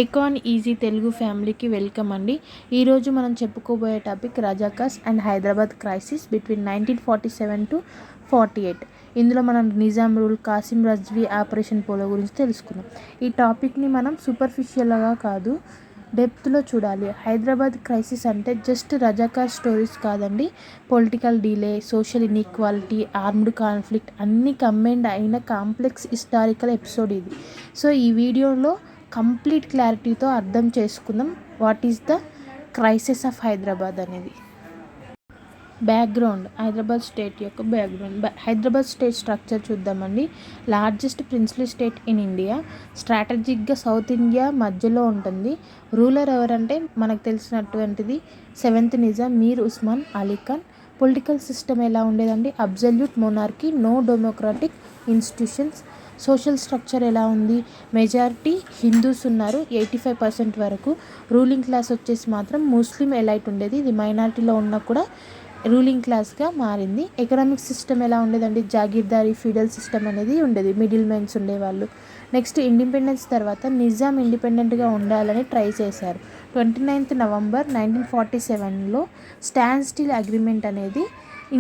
Akon Easy Telugu ఫ్యామిలీకి welcome అండి. ఈరోజు మనం చెప్పుకోబోయే topic Razakars and Hyderabad crisis between 1947 to 48. ఇందులో మనం Nizam rule, Kasim Razvi, Operation Polo గురించి తెలుసుకుందాం. ఈ టాపిక్ని మనం సూపర్ఫిషియల్గా కాదు, డెప్త్లో చూడాలి. హైదరాబాద్ క్రైసిస్ అంటే జస్ట్ రజాకార్ స్టోరీస్ కాదండి. Political delay, social inequality, armed conflict అన్నీ కంబైన్డ్ అయిన కాంప్లెక్స్ హిస్టారికల్ ఎపిసోడ్ ఇది. సో ఈ వీడియోలో కంప్లీట్ క్లారిటీతో అర్థం చేసుకుందాం what is the crisis of Hyderabad అనేది. బ్యాక్గ్రౌండ్, హైదరాబాద్ స్టేట్ యొక్క బ్యాక్గ్రౌండ్. హైదరాబాద్ స్టేట్ స్ట్రక్చర్ చూద్దామండి. Largest princely state in India. స్ట్రాటజిక్గా సౌత్ ఇండియా మధ్యలో ఉంటుంది. రూలర్ ఎవరంటే మనకు తెలిసినటువంటిది 7th Nizam Mir Osman Ali Khan. Political system ఎలా ఉండేదండి? Absolute monarchy, no democratic institutions. Social structure ఎలా ఉంది? మెజారిటీ హిందూస్ ఉన్నారు 85% వరకు. రూలింగ్ క్లాస్ వచ్చేసి మాత్రం ముస్లిం ఎలైట్ ఉండేది. ఇది మైనారిటీలో ఉన్నా కూడా రూలింగ్ క్లాస్గా మారింది. ఎకనామిక్ సిస్టమ్ ఎలా ఉండేదండి? జాగీర్దారీ ఫీడల్ సిస్టమ్ అనేది ఉండేది. మిడిల్ మెన్స్ ఉండేవాళ్ళు. నెక్స్ట్ ఇండిపెండెన్స్ తర్వాత నిజాం ఇండిపెండెంట్గా ఉండాలని ట్రై చేశారు. 29th నవంబర్ 1947లో స్టాండ్ స్టిల్ అగ్రిమెంట్ అనేది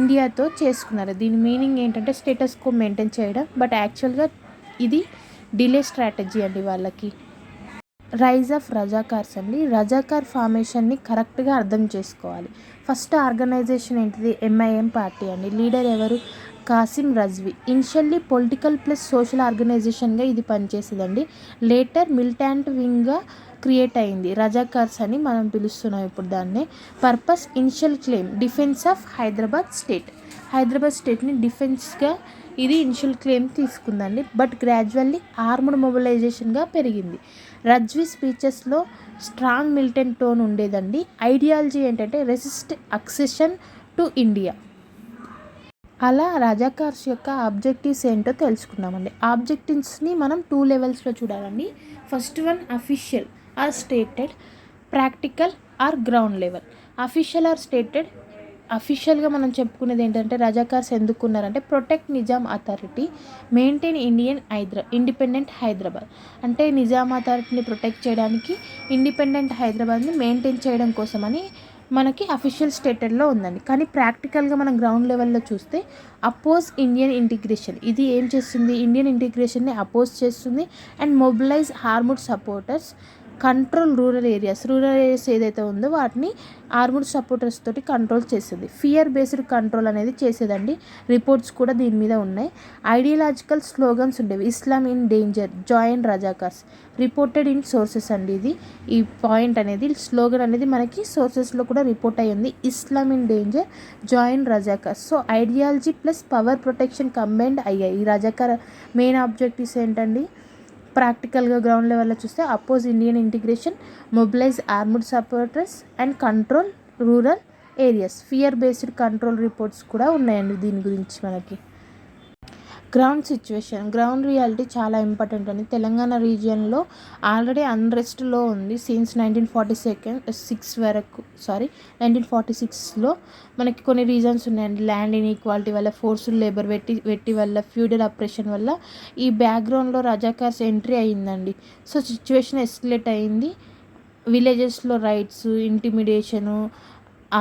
ఇండియాతో చేసుకున్నారు. దీని మీనింగ్ ఏంటంటే స్టేటస్ కో మెయింటైన్ చేయడం. బట్ యాక్చువల్గా ఇది డిలే స్ట్రాటజీ అండి వాళ్ళకి. రైజ్ ఆఫ్ రజాకార్స్ అండి. రజాకార్ ఫార్మేషన్ని కరెక్ట్గా అర్థం చేసుకోవాలి. ఫస్ట్ ఆర్గనైజేషన్ ఏంటిది? ఎంఐఎం పార్టీ అండి. లీడర్ ఎవరు? Kasim Razvi. Initially political plus social ఆర్గనైజేషన్గా ఇది పనిచేసేదండి. లేటర్ మిలిటెంట్ వింగ్గా క్రియేట్ అయింది. రజాకార్స్ అని మనం పిలుస్తున్నాం ఇప్పుడు దాన్నే. Purpose, initial claim defence of Hyderabad state. Hyderabad స్టేట్ని డిఫెన్స్గా ఇది ఇనిషియల్ క్లెయిమ్ తీసుకుందండి. బట్ గ్రాడ్యువల్లీ ఆర్మ్డ్ మొబిలైజేషన్గా పెరిగింది. రజ్వీ స్పీచెస్లో స్ట్రాంగ్ మిలిటెంట్ టోన్ ఉండేదండి. ఐడియాలజీ ఏంటంటే రెసిస్ట్ అక్సెషన్ టు ఇండియా. అలా రజాకార్స్ యొక్క ఆబ్జెక్టివ్స్ ఏంటో తెలుసుకున్నామండి. ఆబ్జెక్టివ్స్ని మనం 2 లెవెల్స్లో చూడాలండి. First one official or stated, practical or ground level. Official or stated, అఫీషియల్గా మనం చెప్పుకునేది ఏంటంటే రజాకార్స్ ఎందుకున్నారంటే protect Nizam authority, maintain independent Hyderabad. అంటే నిజాం అథారిటీని ప్రొటెక్ట్ చేయడానికి, ఇండిపెండెంట్ హైదరాబాద్ని మెయింటైన్ చేయడం కోసమని మనకి అఫీషియల్ స్టేటెడ్లో ఉందండి. కానీ ప్రాక్టికల్గా మనం గ్రౌండ్ లెవెల్లో చూస్తే అపోజ్ ఇండియన్ ఇంటిగ్రేషన్. ఇది ఏం చేస్తుంది? ఇండియన్ ఇంటిగ్రేషన్ని అపోజ్ చేస్తుంది. And mobilise armed supporters, control rural areas ఏదైతే ఉందో వాటిని ఆర్మ్డ్ సపోర్టర్స్ తోటి కంట్రోల్ చేస్తుంది. ఫియర్ బేస్డ్ కంట్రోల్ అనేది చేసేదండి. రిపోర్ట్స్ కూడా దీని మీద ఉన్నాయి. ఐడియాలజికల్ స్లోగన్స్ ఉండేవి. Islam in danger, join Razakars. Reported in sources అండి. ఇది ఈ పాయింట్ అనేది స్లోగన్ అనేది మనకి సోర్సెస్లో కూడా రిపోర్ట్ అయ్యింది. Islam in danger, join Razakars. So ideology plus power protection combined అయ్యాయి. ఈ రజాకార్ మెయిన్ ఆబ్జెక్టివ్స్ ఏంటండి? ప్రాక్టికల్గా గ్రౌండ్ లెవెల్లో చూస్తే oppose Indian integration, mobilise armed supporters and control rural areas. Fear based control reports కూడా ఉన్నాయండి దీని గురించి మనకి. గ్రౌండ్ సిచ్యువేషన్, గ్రౌండ్ రియాలిటీ చాలా ఇంపార్టెంట్ అండి. తెలంగాణ రీజియన్లో ఆల్రెడీ అన్రెస్ట్లో ఉంది సిన్స్ 1946లో. మనకి కొన్ని రీజన్స్ ఉన్నాయండి. ల్యాండ్ ఇన్ఈక్వాలిటీ వల్ల, ఫోర్స్డ్ లేబర్ వెట్టి వల్ల, ఫ్యూడల్ అప్రెషన్ వల్ల ఈ బ్యాక్గ్రౌండ్లో రజాకార్స్ ఎంట్రీ అయ్యిందండి. సో సిచ్యువేషన్ ఎస్కలేట్ అయ్యింది. విలేజెస్లో రైట్స్, ఇంటిమిడేషను,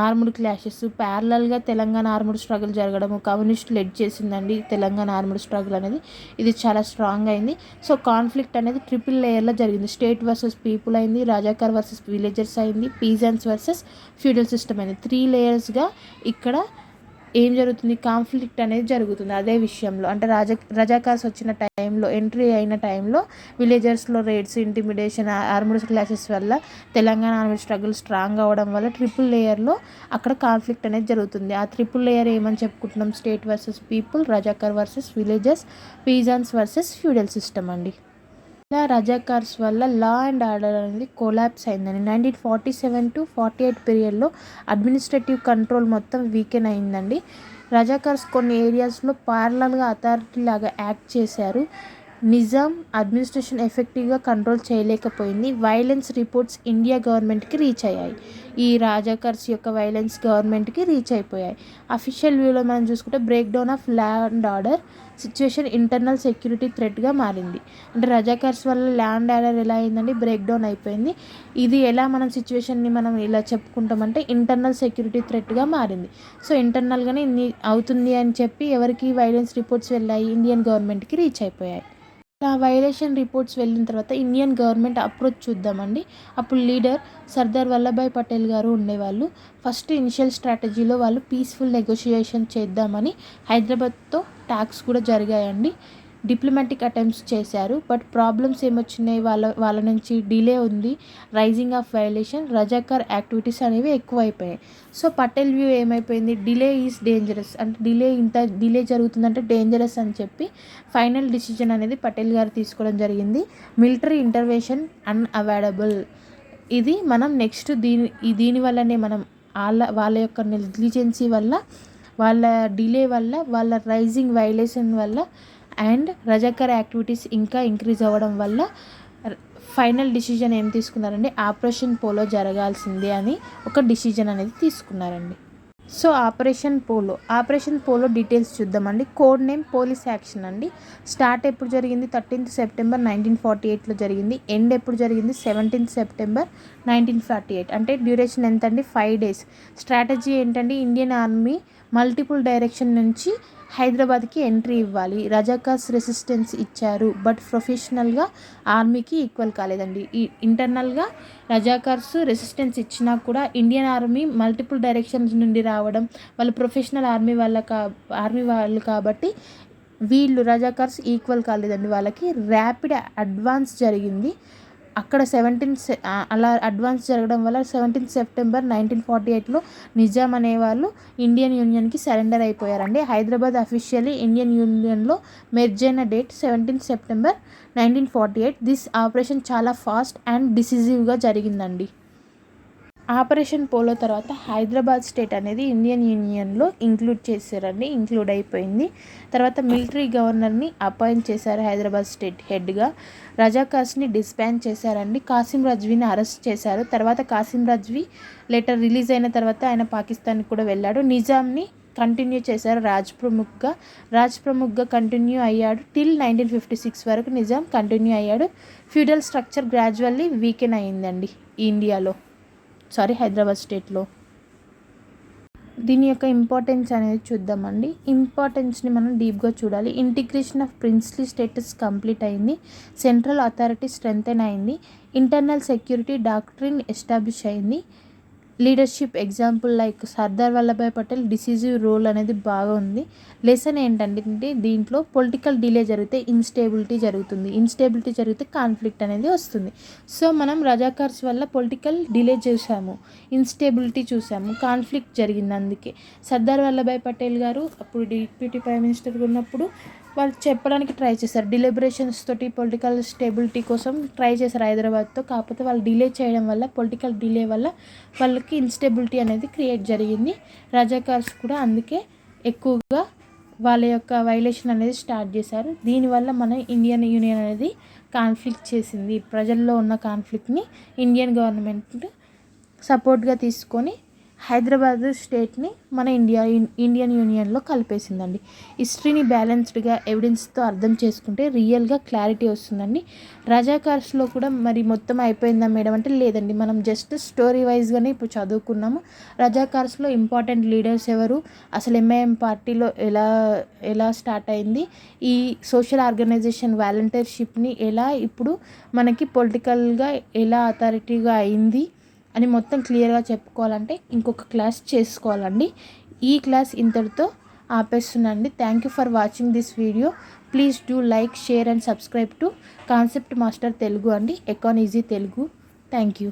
ఆర్మ్డ్ క్లాషెస్, ప్యారలల్గా తెలంగాణ ఆర్మ్డ్ స్ట్రగుల్ జరగడము, కమ్యూనిస్ట్ లెడ్ చేసిందండి తెలంగాణ ఆర్మ్డ్ స్ట్రగుల్ అనేది. ఇది చాలా స్ట్రాంగ్ అయింది. సో కాన్ఫ్లిక్ట్ అనేది ట్రిపుల్ లేయర్లో జరిగింది. స్టేట్ వర్సెస్ పీపుల్ అయింది, రజాకార్ వర్సెస్ విలేజర్స్ అయింది, పీజన్స్ వర్సెస్ ఫ్యూడల్ సిస్టమ్ అయింది. 3 లేయర్స్గా ఇక్కడ ఏం జరుగుతుంది? కాన్ఫ్లిక్ట్ అనేది జరుగుతుంది. అదే విషయంలో అంటే రజాకార్స్ వచ్చిన టైంలో, ఎంట్రీ అయిన టైంలో విలేజర్స్లో రేట్స్, ఇంటిమిడేషన్, ఆర్మ్డ్ క్లాసెస్ వల్ల తెలంగాణ ఆర్మ్డ్ స్ట్రగుల్ స్ట్రాంగ్ అవ్వడం వల్ల ట్రిపుల్ లేయర్లో అక్కడ కాన్ఫ్లిక్ట్ అనేది జరుగుతుంది. ఆ ట్రిపుల్ లేయర్ ఏమని చెప్పుకుంటున్నాం? State versus people, Razakar versus villagers, pigeons versus feudal system అండి. ఇలా రజాకార్స్ వల్ల లా అండ్ ఆర్డర్ అనేది కొలాప్స్ అయిందండి. 1947 to 48 పీరియడ్లో అడ్మినిస్ట్రేటివ్ కంట్రోల్ మొత్తం వీకెన్ అయిందండి. రజాకార్స్ కొన్ని ఏరియాస్లో ప్యారలల్గా అథారిటీ లాగా యాక్ట్ చేశారు. నిజాం అడ్మినిస్ట్రేషన్ ఎఫెక్టివ్గా కంట్రోల్ చేయలేకపోయింది. వైలెన్స్ రిపోర్ట్స్ ఇండియా గవర్నమెంట్కి రీచ్ అయ్యాయి. ఈ రజాకార్స్ యొక్క వైలెన్స్ గవర్నమెంట్కి రీచ్ అయిపోయాయి. అఫీషియల్ వ్యూలో మనం చూసుకుంటే break down of law and order, situation internal security థ్రెట్గా మారింది. అంటే రజాకార్స్ వల్ల ల్యాండ్ ఆర్డర్ ఎలా అయిందండి, బ్రేక్ డౌన్ అయిపోయింది. ఇది ఎలా మనం సిచ్యువేషన్ని మనం ఇలా చెప్పుకుంటామంటే ఇంటర్నల్ సెక్యూరిటీ థ్రెట్గా మారింది. సో ఇంటర్నల్గానే ఇన్ని అవుతుంది అని చెప్పి ఎవరికి వైలెన్స్ రిపోర్ట్స్ వెళ్ళాయి, ఇండియన్ గవర్నమెంట్కి రీచ్ అయిపోయాయి. ఆ వైలేషన్ రిపోర్ట్స్ వెళ్ళిన తర్వాత ఇండియన్ గవర్నమెంట్ అప్రోచ్ చూద్దామండి. అప్పుడు లీడర్ సర్దార్ వల్లభాయ్ పటేల్ గారు ఉండేవాళ్ళు. ఫస్ట్ ఇనిషియల్ స్ట్రాటజీలో వాళ్ళు పీస్ఫుల్ నెగోషియేషన్ చేద్దామని హైదరాబాద్తో టాక్స్ కూడా జరిగాయండి. డిప్లొమాటిక్ అటెంప్ట్స్ చేశారు. బట్ ప్రాబ్లమ్స్ ఏమొచ్చినాయి, వాళ్ళ నుంచి డిలే ఉంది, rising of violation, Razakar activities అనేవి ఎక్కువైపోయాయి. సో పటేల్ వ్యూ ఏమైపోయింది, డిలే ఈజ్ డేంజరస్, అంటే ఇంత డిలే జరుగుతుందంటే డేంజరస్ అని చెప్పి ఫైనల్ డిసిజన్ అనేది పటేల్ గారు తీసుకోవడం జరిగింది. Military intervention unavoidable. ఇది మనం నెక్స్ట్ దీనివల్లనే మనం వాళ్ళ యొక్క నెగ్లిజెన్సీ వల్ల, వాళ్ళ డిలే వల్ల, వాళ్ళ రైజింగ్ వైలేషన్ వల్ల అండ్ రజాకార్ యాక్టివిటీస్ ఇంకా ఇంక్రీజ్ అవ్వడం వల్ల ఫైనల్ డిసిజన్ ఏం తీసుకున్నారండి, ఆపరేషన్ పోలో జరగాల్సిందే అని ఒక డిసిజన్ అనేది తీసుకున్నారండి. సో ఆపరేషన్ పోలో డీటెయిల్స్ చూద్దామండి. కోడ్ నేమ్ పోలీస్ యాక్షన్ అండి. స్టార్ట్ ఎప్పుడు జరిగింది, 13th September 1948లో జరిగింది. ఎండ్ ఎప్పుడు జరిగింది, 17th September 1948. అంటే డ్యూరేషన్ ఎంత అండి, 5 days. స్ట్రాటజీ ఏంటండి, ఇండియన్ ఆర్మీ మల్టిపుల్ డైరెక్షన్ నుంచి హైదరాబాద్కి ఎంట్రీ ఇవ్వాలి. రజాకార్స్ రెసిస్టెన్స్ ఇచ్చారు, బట్ ప్రొఫెషనల్గా ఆర్మీకి ఈక్వల్ కాలేదండి. ఈ ఇంటర్నల్గా రజాకార్స్ రెసిస్టెన్స్ ఇచ్చినా కూడా ఇండియన్ ఆర్మీ మల్టిపుల్ డైరెక్షన్స్ నుండి రావడం, వాళ్ళు ప్రొఫెషనల్ ఆర్మీ వాళ్ళు కాబట్టి వీళ్ళు రజాకార్స్ ఈక్వల్ కాలేదండి. వాళ్ళకి ర్యాపిడ్ అడ్వాన్స్ జరిగింది. అక్కడ అలా అడ్వాన్స్ జరగడం వల్ల 17th September 1948లో నిజాం అనేవాళ్ళు ఇండియన్ యూనియన్కి సరెండర్ అయిపోయారండి. హైదరాబాద్ అఫీషియల్లీ ఇండియన్ యూనియన్లో మెర్జ్ అయిన date 17th September 1948. This operation చాలా ఫాస్ట్ అండ్ డిసిజివ్గా జరిగిందండి. ఆపరేషన్ పోలో తర్వాత హైదరాబాద్ స్టేట్ అనేది ఇండియన్ యూనియన్లో ఇంక్లూడ్ అయిపోయింది. తర్వాత మిలిటరీ గవర్నర్ని అపాయింట్ చేశారు హైదరాబాద్ స్టేట్ హెడ్గా. రజాకార్స్ని డిస్బాండ్ చేశారండి. కాసిం రజ్వీని అరెస్ట్ చేశారు. తర్వాత కాసిం రజ్వీ లెటర్ రిలీజ్ అయిన తర్వాత ఆయన పాకిస్తాన్కి కూడా వెళ్ళాడు. నిజాంని కంటిన్యూ చేశారు రాజ్ ప్రముఖ్గా కంటిన్యూ అయ్యాడు. టిల్ 1956 వరకు నిజాం కంటిన్యూ అయ్యాడు. ఫ్యూడల్ స్ట్రక్చర్ గ్రాడ్యువల్లీ వీకెన్ అయ్యిందండి హైదరాబాద్ స్టేట్లో. దీని యొక్క ఇంపార్టెన్స్ అనేది చూద్దామండి. ఇంపార్టెన్స్ని మనం డీప్గా చూడాలి. Integration of princely states complete అయింది. సెంట్రల్ అథారిటీ స్ట్రెంథెన్ అయింది. ఇంటర్నల్ సెక్యూరిటీ డాక్ట్రిన్ ఎస్టాబ్లిష్ అయింది. Leadership example like Sardar Vallabhbhai Patel decisive role అనేది బాగా ఉంది. లెసన్ ఏంటంటే దీంట్లో పొలిటికల్ డిలే జరిగితే ఇన్స్టేబిలిటీ జరిగితే కాన్ఫ్లిక్ట్ అనేది వస్తుంది. సో మనం రజాకార్స్ వల్ల పొలిటికల్ డిలే చూసాము, ఇన్స్టేబిలిటీ చూసాము, కాన్ఫ్లిక్ట్ జరిగింది. అందుకే సర్దార్ వల్లభాయ్ పటేల్ గారు అప్పుడు డిప్యూటీ ప్రైమ్ మినిస్టర్గా ఉన్నప్పుడు వాళ్ళు చెప్పడానికి ట్రై చేశారు. డిలిబరేషన్స్ తోటి పొలిటికల్ స్టెబిలిటీ కోసం ట్రై చేశారు హైదరాబాద్తో. కాకపోతే వాళ్ళు డిలే చేయడం వల్ల, పొలిటికల్ డిలే వల్ల వాళ్ళకి ఇన్స్టెబిలిటీ అనేది క్రియేట్ జరిగింది. రజాకార్స్ కూడా అందుకే ఎక్కువగా వాళ్ళ యొక్క వైలేషన్ అనేది స్టార్ట్ చేశారు. దీనివల్ల మన ఇండియన్ యూనియన్ అనేది కాన్ఫ్లిక్ట్ చేసింది. ప్రజల్లో ఉన్న కాన్ఫ్లిక్ట్ని ఇండియన్ గవర్నమెంట్ సపోర్ట్గా తీసుకొని హైదరాబాద్ స్టేట్ని మన ఇండియన్ యూనియన్లో కలిపేసిందండి. హిస్టరీని బ్యాలెన్స్డ్గా ఎవిడెన్స్తో అర్థం చేసుకుంటే రియల్గా క్లారిటీ వస్తుందండి. రజాకార్స్లో కూడా మరి మొత్తం అయిపోయిందా మేడం అంటే లేదండి, మనం జస్ట్ స్టోరీ వైజ్గానే ఇప్పుడు చదువుకున్నాము. రజాకార్స్లో ఇంపార్టెంట్ లీడర్స్ ఎవరు, అసలు ఎంఐఎం పార్టీలో ఎలా స్టార్ట్ అయింది, ఈ సోషల్ ఆర్గనైజేషన్ వాలంటీర్షిప్ని ఎలా ఇప్పుడు మనకి పొలిటికల్గా ఎలా అథారిటీగా అయింది అని మొత్తం క్లియర్గా చెప్పుకోవాలంటే ఇంకొక క్లాస్ చేసుకోవాలండి. ఈ క్లాస్ ఇంతటితో ఆపేస్తున్నాండి. Thank you for watching this video. Please do like, share and subscribe to Concept Master Telugu అండి, Econ Easy Telugu. Thank you.